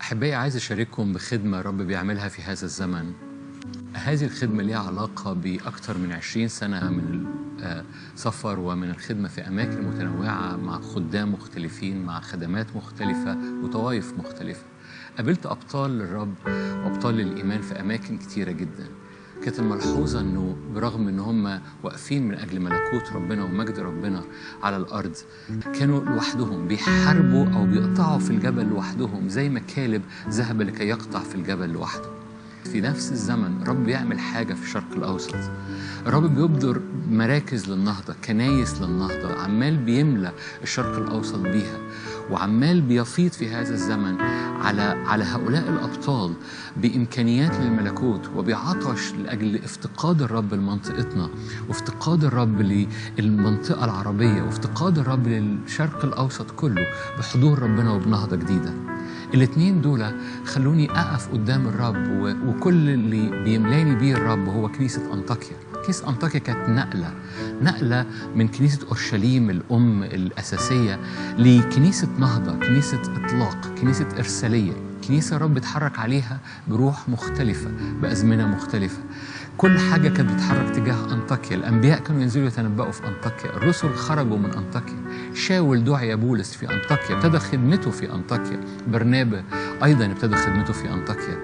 أحبائي، عايز أشارككم بخدمة رب بيعملها في هذا الزمن. هذه الخدمة ليها علاقة بأكثر من 20 سنة من السفر ومن الخدمة في أماكن متنوعة مع خدام مختلفين، مع خدمات مختلفة وطوائف مختلفة. قابلت أبطال للرب وأبطال للإيمان في أماكن كتيرة جدا. كانت الملحوظة أنه برغم أن هم واقفين من أجل ملكوت ربنا ومجد ربنا على الأرض، كانوا لوحدهم بيحاربوا أو بيقطعوا في الجبل لوحدهم، زي ما كالب ذهب لكي يقطع في الجبل لوحده. في نفس الزمن رب يعمل حاجة في الشرق الأوسط. الرب بيبدر مراكز للنهضة، كنايس للنهضة، عمال بيملى الشرق الأوسط بيها، وعمال بيفيض في هذا الزمن على هؤلاء الأبطال بإمكانيات للملكوت وبعطش لأجل افتقاد الرب لمنطقتنا، وافتقاد الرب للمنطقة العربية، وافتقاد الرب للشرق الأوسط كله بحضور ربنا وبنهضة جديدة. الاتنين دول خلوني أقف قدام الرب، وكل اللي بيملاني بيه الرب هو كنيسة أنطاكيا. كنيسة أنطاكيا كانت نقلة من كنيسة أورشليم الأم الأساسية لكنيسة نهضة، كنيسة إطلاق، كنيسة إرسالية، كنيسة رب اتحرك عليها بروح مختلفة بأزمنة مختلفة. كل حاجة كانت بتتحرك تجاه أنطاكيا. الأنبياء كانوا ينزلوا يتنبأوا في أنطاكيا، الرسل خرجوا من أنطاكيا، شاول دعي بولس في أنطاكيا، ابتدى خدمته في أنطاكيا، برنابا أيضا ابتدى خدمته في أنطاكيا.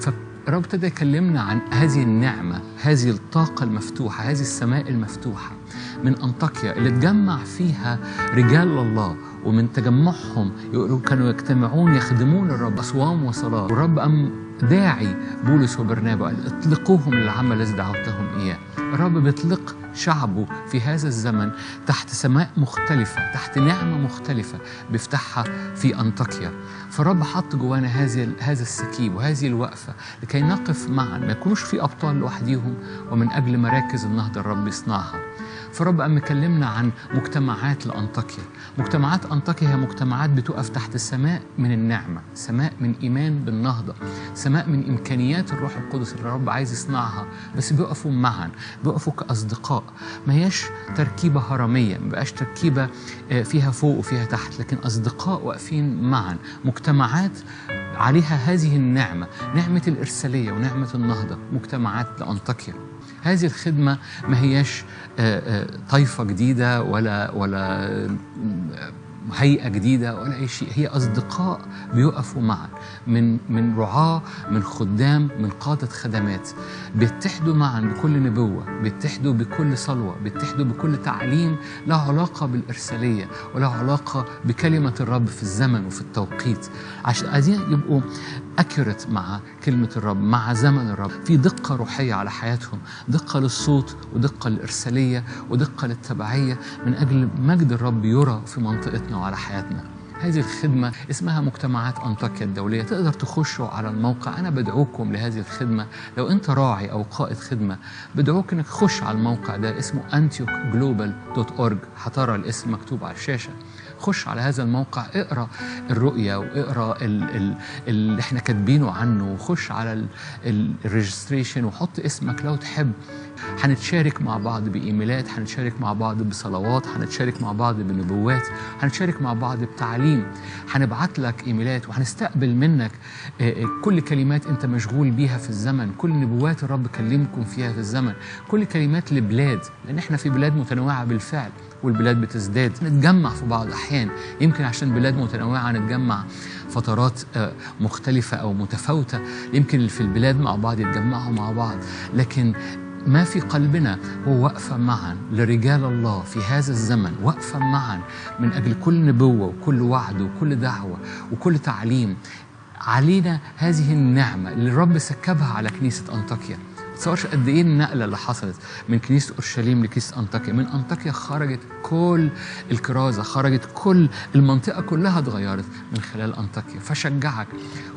فالرب ابتدى يكلمنا عن هذه النعمة، هذه الطاقة المفتوحة، هذه السماء المفتوحة من أنطاكيا اللي تجمع فيها رجال الله، ومن تجمعهم كانوا يجتمعون يخدمون الرب أصوام وصلاة. والرب داعي بولس وبرنابا قال اطلقوهم للعمل الذي دعوتهم إياه. الرب بيطلق شعبه في هذا الزمن تحت سماء مختلفة، تحت نعمة مختلفة بيفتحها في أنطاكيا. فالرب حط جوانا هذا السكيب وهذه الوقفة لكي نقف معا، ما يكونوش في أبطال لوحديهم، ومن أجل مراكز النهضة الرب يصنعها. فالرب قام مكلمنا عن مجتمعات لأنطاكيا. مجتمعات أنطاكيا هي مجتمعات بتقف تحت سماء من النعمة، سماء من إيمان بالنهضة، سماء من إمكانيات الروح القدس اللي الرب عايز يصنعها، بس بيقفوا معا، بيقفوا كأصدقاء. ما هيش تركيبة هرمية، ما بقاش تركيبة فيها فوق وفيها تحت، لكن أصدقاء واقفين معا. مجتمعات عليها هذه النعمة، نعمة الإرسالية ونعمة النهضة، مجتمعات لأنطاكيا. هذه الخدمة ما هياش طائفة جديدة ولا هيئة جديدة ولا أي شيء، هي أصدقاء بيقفوا معا، من رعاة، من خدام، من قادة خدمات، بيتحدوا معا بكل نبوة، بيتحدوا بكل صلوة، بيتحدوا بكل تعليم له علاقة بالإرسالية وله علاقة بكلمة الرب في الزمن وفي التوقيت، عشان عايزين يبقوا أكيوريت مع كلمة الرب، مع زمن الرب، في دقة روحية على حياتهم، دقة للصوت ودقة للإرسالية ودقة للتبعية، من أجل مجد الرب يرى في منطقتنا وعلى حياتنا. هذه الخدمة اسمها مجتمعات أنطاكيا الدولية. تقدر تخشوا على الموقع. أنا بدعوكم لهذه الخدمة. لو أنت راعي أو قائد خدمة، بدعوك أنك تخش على الموقع ده، اسمه antiochglobal.org. هترى الاسم مكتوب على الشاشة. خش على هذا الموقع، اقرأ الرؤية واقرأ اللي احنا كاتبينه عنه، وخش على الريجستريشن وحط اسمك لو تحب. هنتشارك مع بعض بإيميلات، هنتشارك مع بعض بصلوات، هنتشارك مع بعض بنبوات، هنتشارك مع بعض بتعليم. هنبعت لك إيميلات وهنستقبل منك كل كلمات أنت مشغول بيها في الزمن، كل نبوات الرب كلمكم فيها في الزمن، كل كلمات لبلاد، لأن احنا في بلاد متنوعة بالفعل والبلاد بتزداد. نتجمع في بعض أحيان، يمكن عشان بلاد متنوعة نتجمع فترات مختلفة أو متفاوتة، يمكن في البلاد مع بعض يتجمعوا مع بعض، لكن ما في قلبنا هو وقفة معا لرجال الله في هذا الزمن، وقفة معا من أجل كل نبوة وكل وعد وكل دعوة وكل تعليم. علينا هذه النعمة اللي الرب سكبها على كنيسة أنطاكيا. تصورش قد ايه النقله اللي حصلت من كنيسه اورشليم لكنيسه انطاكيا. من انطاكيا خرجت كل الكرازه، خرجت كل المنطقه كلها اتغيرت من خلال انطاكيا. فشجعك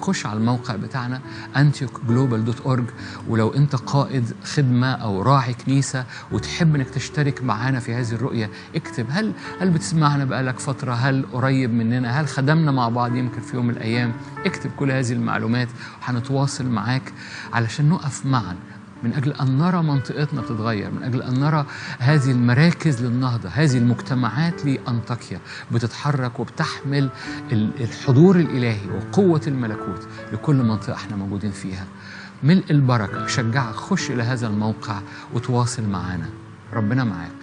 خش على الموقع بتاعنا antiochglobal.org. ولو انت قائد خدمه او راعي كنيسه وتحب انك تشترك معانا في هذه الرؤيه، اكتب هل بتسمعنا بقالك فتره، هل قريب مننا، هل خدمنا مع بعض يمكن في يوم من الايام. اكتب كل هذه المعلومات وهنتواصل معاك علشان نقف معا من أجل أن نرى منطقتنا بتتغير، من أجل أن نرى هذه المراكز للنهضة، هذه المجتمعات لأنطاكيا بتتحرك وبتحمل الحضور الإلهي وقوة الملكوت لكل منطقة احنا موجودين فيها. ملء البركة. أشجعك خش إلى هذا الموقع وتواصل معنا. ربنا معاك.